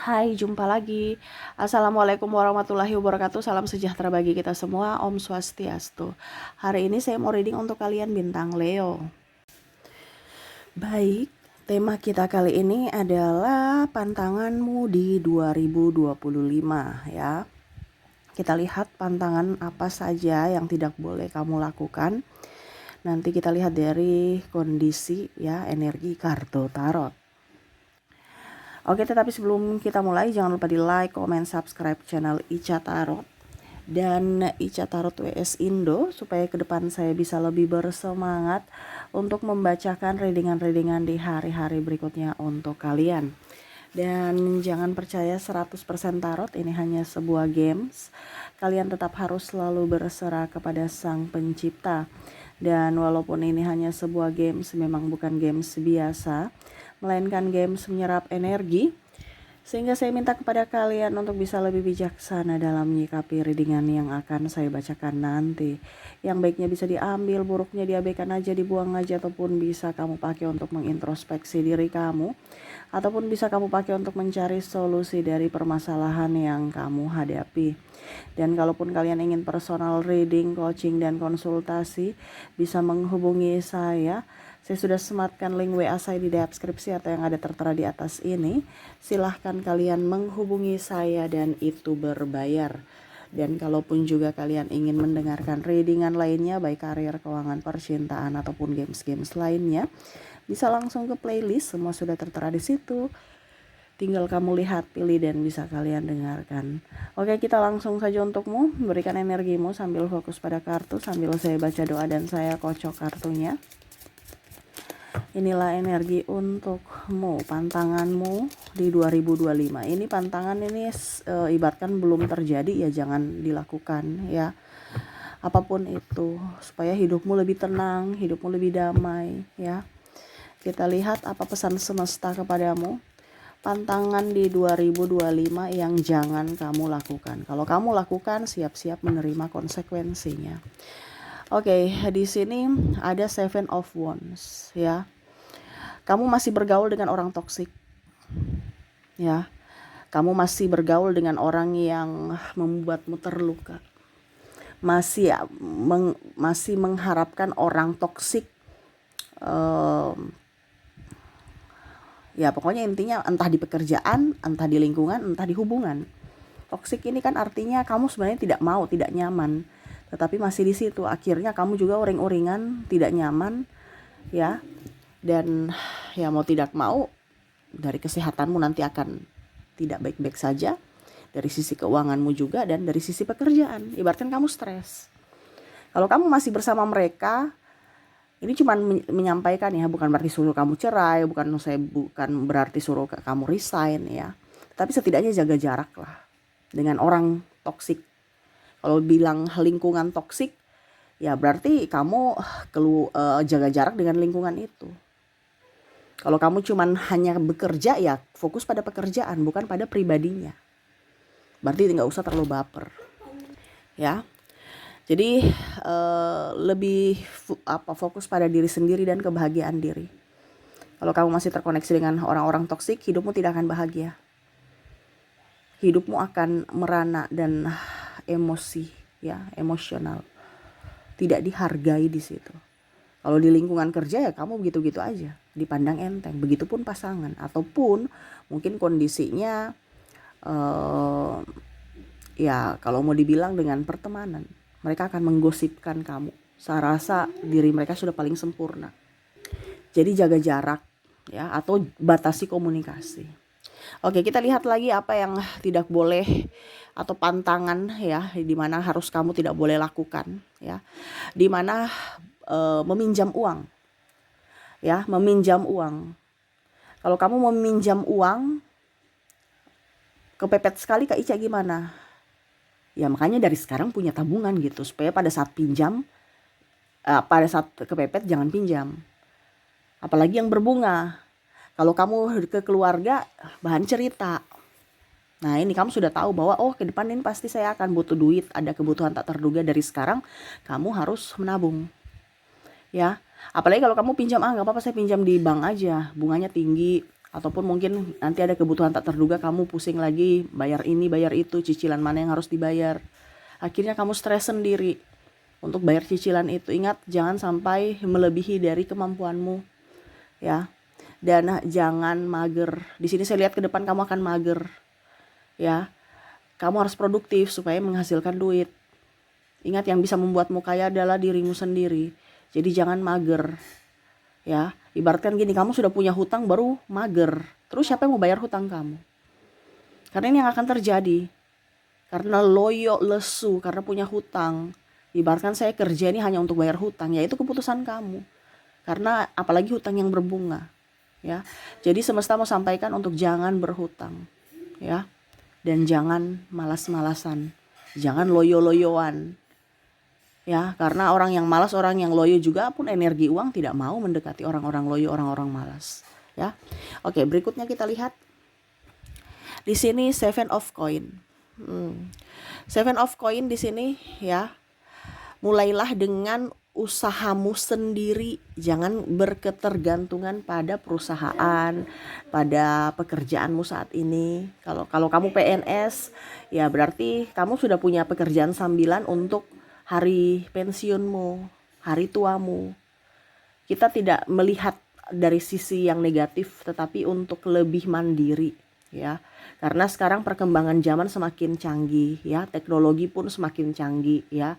Hai, jumpa lagi. Assalamualaikum warahmatullahi wabarakatuh. Salam sejahtera bagi kita semua. Om Swastiastu. Hari ini saya mau reading untuk kalian bintang Leo. Baik, tema kita kali ini adalah pantanganmu di 2025 ya. Kita lihat pantangan apa saja yang tidak boleh kamu lakukan. Nanti kita lihat dari kondisi ya, energi kartu tarot. Oke, tetapi sebelum kita mulai jangan lupa di like, comment, subscribe channel Ica Tarot dan Ica Tarot WS Indo supaya ke depan saya bisa lebih bersemangat untuk membacakan readingan-readingan di hari-hari berikutnya untuk kalian. Dan jangan percaya 100% tarot, ini hanya sebuah games. Kalian tetap harus selalu berserah kepada Sang Pencipta. Dan walaupun ini hanya sebuah games, memang bukan games biasa, melainkan games menyerap energi. Sehingga saya minta kepada kalian untuk bisa lebih bijaksana dalam menyikapi readingan yang akan saya bacakan nanti. Yang baiknya bisa diambil, buruknya diabaikan aja, dibuang aja, ataupun bisa kamu pakai untuk mengintrospeksi diri kamu. Ataupun bisa kamu pakai untuk mencari solusi dari permasalahan yang kamu hadapi. Dan kalaupun kalian ingin personal reading, coaching, dan konsultasi, bisa menghubungi saya. Saya sudah sematkan link WA saya di deskripsi atau yang ada tertera di atas ini. Silahkan kalian menghubungi saya dan itu berbayar. Dan kalaupun juga kalian ingin mendengarkan readingan lainnya, baik karir, keuangan, percintaan, ataupun games-games lainnya, bisa langsung ke playlist, semua sudah tertera di situ. Tinggal kamu lihat, pilih, dan bisa kalian dengarkan. Oke, kita langsung saja untukmu. Berikan energimu sambil fokus pada kartu, sambil saya baca doa dan saya kocok kartunya. Inilah energi untukmu, pantanganmu di 2025. Ini pantangan ini ibaratkan belum terjadi ya jangan dilakukan ya. Apapun itu supaya hidupmu lebih tenang, hidupmu lebih damai ya. Kita lihat apa pesan semesta kepadamu. Pantangan di 2025 yang jangan kamu lakukan. Kalau kamu lakukan, siap-siap menerima konsekuensinya. Oke, di sini ada Seven of Wands ya. Kamu masih bergaul dengan orang toksik. Ya. Kamu masih bergaul dengan orang yang membuatmu terluka. Masih mengharapkan orang toksik. Ya pokoknya intinya entah di pekerjaan, entah di lingkungan, entah di hubungan. Toksik ini kan artinya kamu sebenarnya tidak mau, tidak nyaman, tetapi masih di situ. Akhirnya kamu juga uring-uringan, tidak nyaman, ya. Dan ya mau tidak mau dari kesehatanmu nanti akan tidak baik-baik saja, dari sisi keuanganmu juga, dan dari sisi pekerjaan. Ibaratkan kamu stres. Kalau kamu masih bersama mereka, ini cuma menyampaikan ya, bukan berarti suruh kamu cerai, bukan berarti suruh kamu resign ya. Tapi setidaknya jaga jarak lah dengan orang toksik. Kalau bilang lingkungan toksik, ya berarti kamu jaga jarak dengan lingkungan itu. Kalau kamu cuman hanya bekerja, ya fokus pada pekerjaan, bukan pada pribadinya. Berarti nggak usah terlalu baper, ya. Jadi lebih fokus pada diri sendiri dan kebahagiaan diri. Kalau kamu masih terkoneksi dengan orang-orang toksik, hidupmu tidak akan bahagia. Hidupmu akan merana dan emosi, ya, emosional. Tidak dihargai di situ. Kalau di lingkungan kerja ya kamu begitu-gitu aja, dipandang enteng. Begitupun pasangan, ataupun mungkin kondisinya ya kalau mau dibilang dengan pertemanan, mereka akan menggosipkan kamu. Saya rasa diri mereka sudah paling sempurna. Jadi jaga jarak ya, atau batasi komunikasi. Oke, kita lihat lagi apa yang tidak boleh atau pantangan ya, di mana harus kamu tidak boleh lakukan ya. Di mana meminjam uang. Ya, meminjam uang. Kalau kamu meminjam uang, kepepet sekali Kak Ica gimana? Ya makanya dari sekarang punya tabungan gitu, supaya pada saat pinjam, pada saat kepepet jangan pinjam. Apalagi yang berbunga. Kalau kamu ke keluarga, bahan cerita. Nah ini kamu sudah tahu bahwa ke depan ini pasti saya akan butuh duit, ada kebutuhan tak terduga. Dari sekarang kamu harus menabung. Ya, apalagi kalau kamu pinjam, nggak apa-apa saya pinjam di bank aja, bunganya tinggi, Ataupun mungkin nanti ada kebutuhan tak terduga, kamu pusing lagi bayar ini bayar itu, cicilan mana yang harus dibayar. Akhirnya kamu stres sendiri untuk bayar cicilan itu. Ingat, jangan sampai melebihi dari kemampuanmu, ya. Dan jangan mager. Di sini saya lihat ke depan kamu akan mager, ya. Kamu harus produktif supaya menghasilkan duit. Ingat, yang bisa membuatmu kaya adalah dirimu sendiri. Jadi jangan mager, ya. Ibaratkan gini, kamu sudah punya hutang baru mager. Terus siapa yang mau bayar hutang kamu? Karena ini yang akan terjadi. Karena loyo, lesu, karena punya hutang. Ibaratkan saya kerja ini hanya untuk bayar hutang, ya itu keputusan kamu. Karena apalagi hutang yang berbunga, ya. Jadi semesta mau sampaikan untuk jangan berhutang, ya. Dan jangan malas-malasan. Jangan loyo-loyoan. Ya, karena orang yang malas, orang yang loyo juga pun energi uang tidak mau mendekati orang-orang loyo, orang-orang malas, ya. Oke, berikutnya kita lihat. Di sini Seven of Coin. Seven of Coin di sini, ya. Mulailah dengan usahamu sendiri, jangan berketergantungan pada perusahaan, pada pekerjaanmu saat ini. Kalau kamu PNS, ya berarti kamu sudah punya pekerjaan sambilan untuk hari pensiunmu, hari tuamu. Kita tidak melihat dari sisi yang negatif, tetapi untuk lebih mandiri, ya. Karena sekarang perkembangan zaman semakin canggih, ya. Teknologi pun semakin canggih, ya.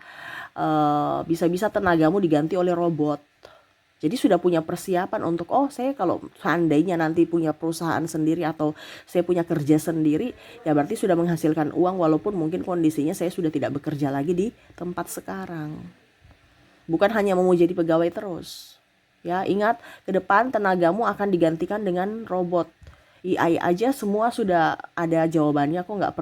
Bisa-bisa tenagamu diganti oleh robot. Jadi sudah punya persiapan untuk, oh saya kalau seandainya nanti punya perusahaan sendiri atau saya punya kerja sendiri, ya berarti sudah menghasilkan uang walaupun mungkin kondisinya saya sudah tidak bekerja lagi di tempat sekarang. Bukan hanya mau jadi pegawai terus. Ya, ingat, ke depan tenagamu akan digantikan dengan robot. AI aja semua sudah ada jawabannya, kok nggak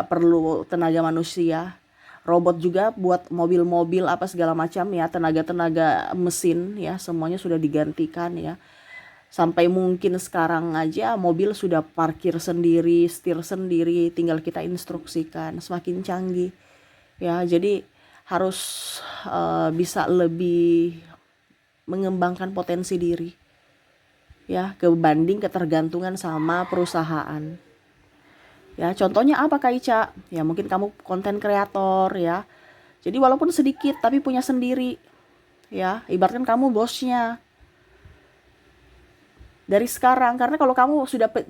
perlu tenaga manusia. Robot juga buat mobil-mobil apa segala macam, ya, tenaga-tenaga mesin, ya, semuanya sudah digantikan, ya. Sampai mungkin sekarang aja mobil sudah parkir sendiri, setir sendiri, tinggal kita instruksikan, semakin canggih, ya. Jadi harus bisa lebih mengembangkan potensi diri, ya, kebanding ketergantungan sama perusahaan. Ya, contohnya apa Kak Ica? Ya mungkin kamu konten kreator, ya. Jadi walaupun sedikit tapi punya sendiri, ya. Ibaratkan kamu bosnya dari sekarang. Karena kalau kamu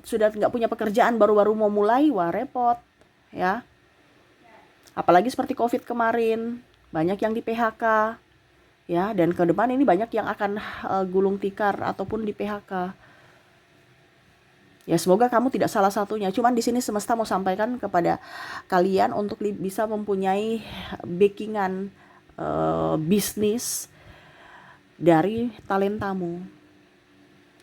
sudah nggak punya pekerjaan, baru-baru mau mulai, wah repot, ya. Apalagi seperti COVID kemarin, banyak yang di PHK, ya. Dan ke depan ini banyak yang akan gulung tikar ataupun di PHK. Ya semoga kamu tidak salah satunya. Cuman di sini semesta mau sampaikan kepada kalian untuk bisa mempunyai backingan bisnis dari talentamu.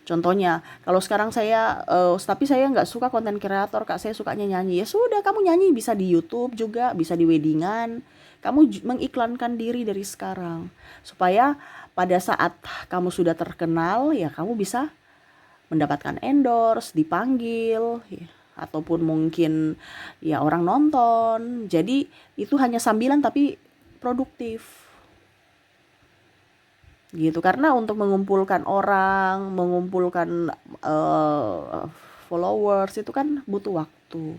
Contohnya, kalau sekarang saya, tapi saya nggak suka konten kreator Kak, saya sukanya nyanyi. Ya sudah, kamu nyanyi bisa di YouTube juga, bisa di weddingan. Kamu mengiklankan diri dari sekarang. Supaya pada saat kamu sudah terkenal, ya kamu bisa mendapatkan endorse, dipanggil, ya, ataupun mungkin ya orang nonton. Jadi itu hanya sambilan tapi produktif, gitu. Karena untuk mengumpulkan orang, mengumpulkan followers itu kan butuh waktu.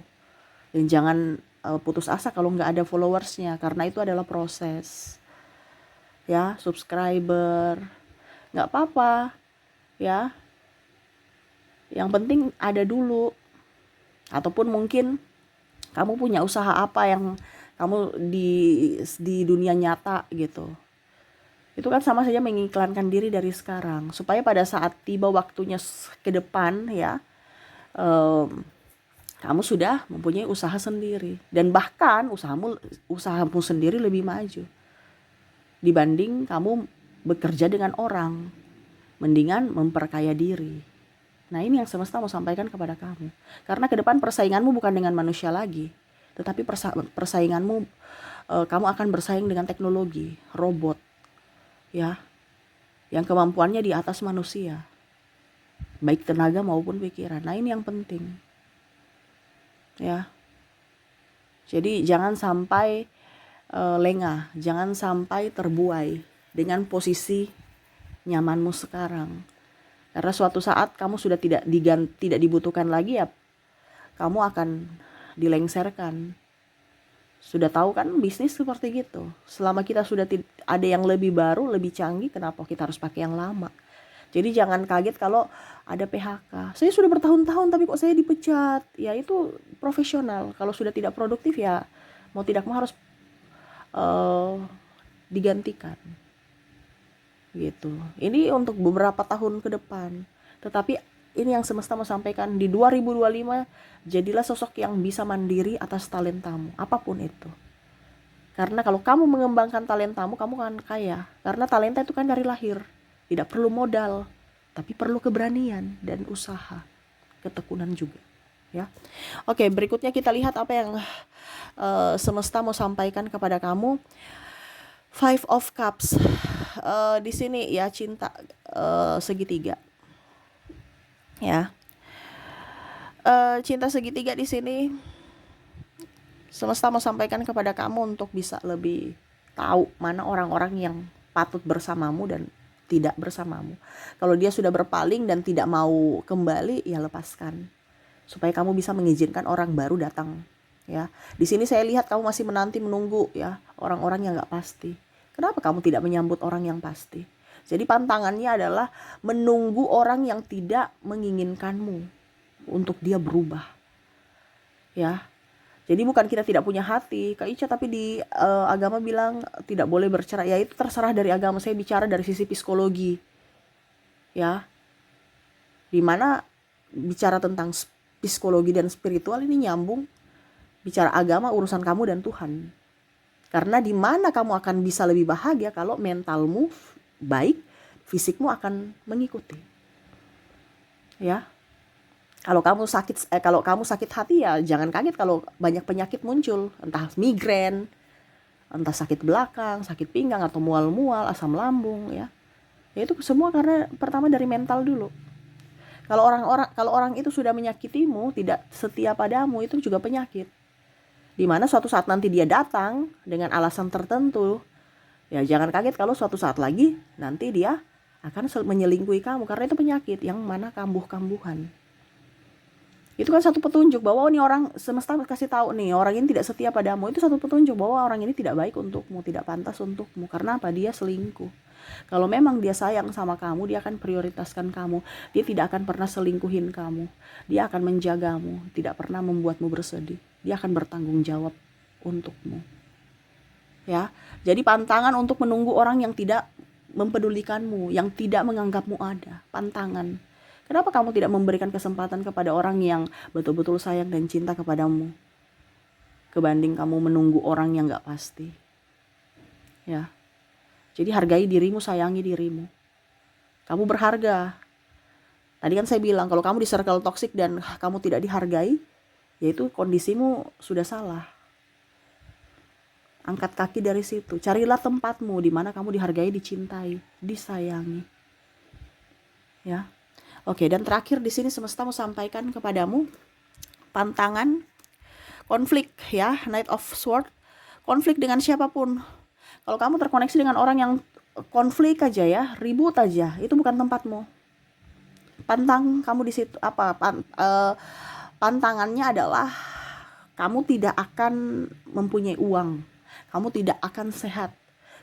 Dan jangan putus asa kalau nggak ada followersnya, karena itu adalah proses, ya. Subscriber nggak apa-apa, ya. Yang penting ada dulu. Ataupun mungkin kamu punya usaha apa yang kamu di dunia nyata, gitu. Itu kan sama saja mengiklankan diri dari sekarang, supaya pada saat tiba waktunya ke depan, ya, kamu sudah mempunyai usaha sendiri. Dan bahkan usahamu sendiri lebih maju dibanding kamu bekerja dengan orang. Mendingan memperkaya diri. Nah ini yang semesta mau sampaikan kepada kamu. Karena ke depan persainganmu bukan dengan manusia lagi, tetapi persainganmu, kamu akan bersaing dengan teknologi, robot, ya, yang kemampuannya di atas manusia, baik tenaga maupun pikiran. Nah ini yang penting, ya. Jadi jangan sampai lengah, jangan sampai terbuai dengan posisi nyamanmu sekarang. Karena suatu saat kamu sudah tidak dibutuhkan lagi, ya kamu akan dilengsarkan. Sudah tahu kan bisnis seperti gitu. Selama kita sudah ada yang lebih baru, lebih canggih, kenapa kita harus pakai yang lama? Jadi jangan kaget kalau ada PHK. Saya sudah bertahun-tahun tapi kok saya dipecat. Ya itu profesional. Kalau sudah tidak produktif, ya mau tidak mau harus digantikan. Gitu. Ini untuk beberapa tahun ke depan. Tetapi ini yang semesta mau sampaikan, di 2025 jadilah sosok yang bisa mandiri atas talentamu, apapun itu. Karena kalau kamu mengembangkan talentamu, kamu akan kaya. Karena talenta itu kan dari lahir. Tidak perlu modal, tapi perlu keberanian dan usaha, ketekunan juga, ya. Oke, berikutnya kita lihat apa yang semesta mau sampaikan kepada kamu. Five of Cups. Di sini ya cinta segitiga. Ya. Cinta segitiga di sini semesta mau sampaikan kepada kamu untuk bisa lebih tahu mana orang-orang yang patut bersamamu dan tidak bersamamu. Kalau dia sudah berpaling dan tidak mau kembali, ya lepaskan. Supaya kamu bisa mengizinkan orang baru datang, ya. Di sini saya lihat kamu masih menunggu ya orang-orang yang enggak pasti. Kenapa kamu tidak menyambut orang yang pasti? Jadi pantangannya adalah menunggu orang yang tidak menginginkanmu untuk dia berubah. Ya. Jadi bukan kita tidak punya hati, Kak Ica, tapi di agama bilang tidak boleh bercerai. Ya itu terserah dari agama, saya bicara dari sisi psikologi. Ya. Dimana bicara tentang psikologi dan spiritual ini nyambung. Bicara agama urusan kamu dan Tuhan. Karena dimana kamu akan bisa lebih bahagia kalau mentalmu baik, fisikmu akan mengikuti. Ya. Kalau kamu sakit hati, ya jangan kaget kalau banyak penyakit muncul, entah migrain, entah sakit belakang, sakit pinggang, atau mual-mual, asam lambung, ya. Ya itu semua karena pertama dari mental dulu. Kalau orang itu sudah menyakitimu, tidak setia padamu, itu juga penyakit. Dimana suatu saat nanti dia datang dengan alasan tertentu, ya jangan kaget kalau suatu saat lagi nanti dia akan menyelingkuhi kamu, karena itu penyakit yang mana kambuh-kambuhan. Itu kan satu petunjuk bahwa ini orang semesta kasih tahu nih, orang ini tidak setia padamu. Itu satu petunjuk bahwa orang ini tidak baik untukmu, tidak pantas untukmu. Karena apa? Dia selingkuh. Kalau memang dia sayang sama kamu, dia akan prioritaskan kamu. Dia tidak akan pernah selingkuhin kamu. Dia akan menjagamu, tidak pernah membuatmu bersedih. Dia akan bertanggung jawab untukmu. Ya. Jadi pantangan untuk menunggu orang yang tidak mempedulikanmu, yang tidak menganggapmu ada. Pantangan. Kenapa kamu tidak memberikan kesempatan kepada orang yang betul-betul sayang dan cinta kepadamu, kebanding kamu menunggu orang yang gak pasti? Ya. Jadi hargai dirimu, sayangi dirimu. Kamu berharga. Tadi kan saya bilang, kalau kamu di circle toksik dan kamu tidak dihargai, yaitu kondisimu sudah salah. Angkat kaki dari situ. Carilah tempatmu di mana kamu dihargai, dicintai, disayangi. Ya. Oke, dan terakhir di sini semesta mau sampaikan kepadamu pantangan konflik, ya, Knight of Swords. Konflik dengan siapapun. Kalau kamu terkoneksi dengan orang yang konflik aja, ya, ribut aja, itu bukan tempatmu. Pantang kamu di situ pantangannya adalah kamu tidak akan mempunyai uang. Kamu tidak akan sehat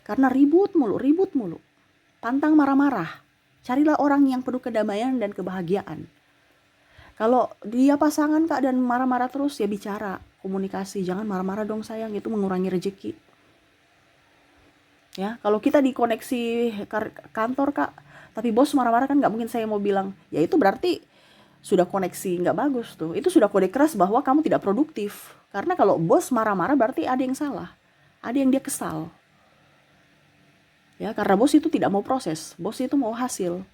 karena ribut mulu. Pantang marah-marah. Carilah orang yang penuh kedamaian dan kebahagiaan. Kalau dia pasangan Kak dan marah-marah terus, ya bicara, komunikasi. Jangan marah-marah dong sayang, itu mengurangi rezeki. Ya, kalau kita di koneksi kantor Kak, tapi bos marah-marah kan nggak mungkin saya mau bilang, ya itu berarti sudah koneksi nggak bagus tuh. Itu sudah kode keras bahwa kamu tidak produktif. Karena kalau bos marah-marah berarti ada yang salah. Ada yang dia kesal. Ya, karena bos itu tidak mau proses, bos itu mau hasil.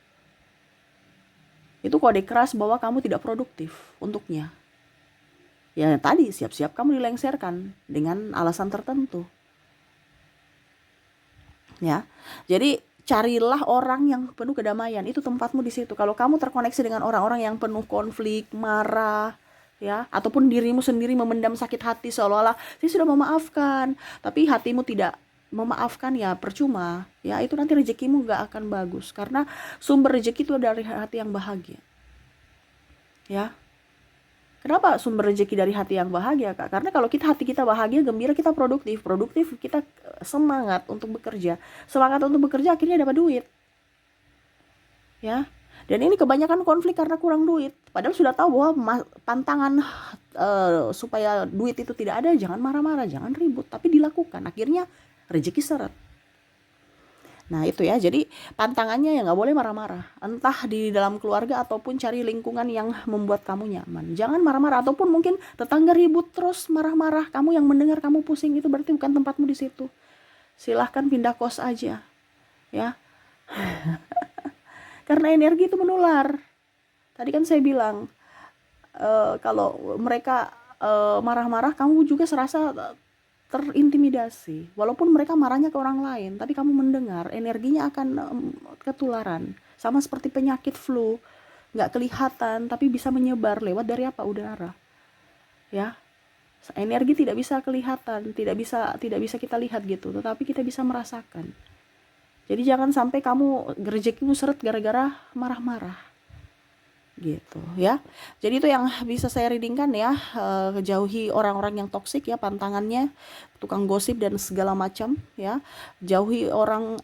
Itu kode keras bahwa kamu tidak produktif untuknya. Ya tadi, siap-siap kamu dilengsarkan dengan alasan tertentu. Ya, jadi carilah orang yang penuh kedamaian, itu tempatmu di situ. Kalau kamu terkoneksi dengan orang-orang yang penuh konflik, marah, ya, ataupun dirimu sendiri memendam sakit hati seolah-olah saya sudah memaafkan, tapi hatimu tidak memaafkan ya percuma ya, itu nanti rezekimu gak akan bagus, karena sumber rezeki itu dari hati yang bahagia ya. Kenapa sumber rezeki dari hati yang bahagia, Kak? Karena kalau hati kita bahagia, gembira, kita produktif, kita semangat untuk bekerja. Semangat untuk bekerja akhirnya dapat duit. Ya. Dan ini kebanyakan konflik karena kurang duit. Padahal sudah tahu bahwa pantangan supaya duit itu tidak ada, jangan marah-marah, jangan ribut, tapi dilakukan. Akhirnya rezeki seret. Nah itu ya, jadi pantangannya ya nggak boleh marah-marah, entah di dalam keluarga ataupun cari lingkungan yang membuat kamu nyaman. Jangan marah-marah, ataupun mungkin tetangga ribut terus marah-marah, kamu yang mendengar kamu pusing, itu berarti bukan tempatmu di situ. Silahkan pindah kos aja ya, karena energi itu menular. Tadi kan saya bilang kalau mereka marah-marah, kamu juga serasa terintimidasi. Walaupun mereka marahnya ke orang lain, tapi kamu mendengar, energinya akan ketularan. Sama seperti penyakit flu, nggak kelihatan tapi bisa menyebar lewat dari apa? Udara. Ya, energi tidak bisa kelihatan, tidak bisa kita lihat gitu, tetapi kita bisa merasakan. Jadi jangan sampai kamu rezekimu seret gara-gara marah-marah gitu ya. Jadi itu yang bisa saya readingkan ya. Jauhi orang-orang yang toksik ya, pantangannya tukang gosip dan segala macam ya. Jauhi orang,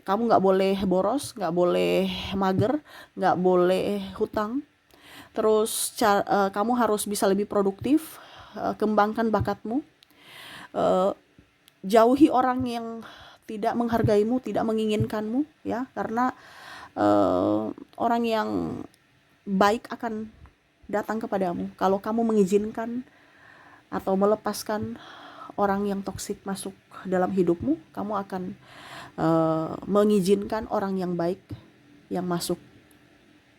kamu nggak boleh boros, nggak boleh mager, nggak boleh hutang. Terus kamu harus bisa lebih produktif, kembangkan bakatmu. Jauhi orang yang tidak menghargaimu, tidak menginginkanmu ya, karena orang yang baik akan datang kepadamu kalau kamu mengizinkan atau melepaskan orang yang toksik masuk dalam hidupmu. Kamu akan mengizinkan orang yang baik yang masuk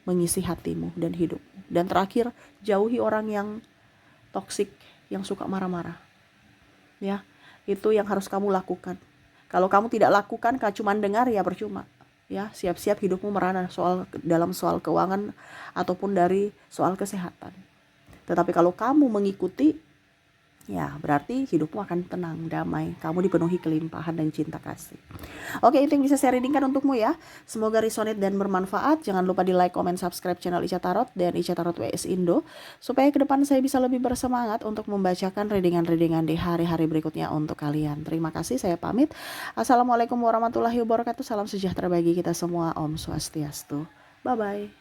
mengisi hatimu dan hidupmu. Dan terakhir, jauhi orang yang toksik yang suka marah-marah ya. Itu yang harus kamu lakukan. Kalau kamu tidak lakukan, cuma dengar, ya percuma ya. Siap-siap hidupmu merana dalam soal keuangan ataupun dari soal kesehatan. Tetapi kalau kamu mengikuti, ya berarti hidupmu akan tenang, damai, kamu dipenuhi kelimpahan dan cinta kasih. Oke, itu yang bisa saya readingkan untukmu ya. Semoga resonate dan bermanfaat. Jangan lupa di like, comment, subscribe channel Ica Tarot dan Ica Tarot WS Indo, supaya ke depan saya bisa lebih bersemangat untuk membacakan readingan-readingan di hari-hari berikutnya untuk kalian. Terima kasih, saya pamit. Assalamualaikum warahmatullahi wabarakatuh. Salam sejahtera bagi kita semua. Om Swastiastu. Bye-bye.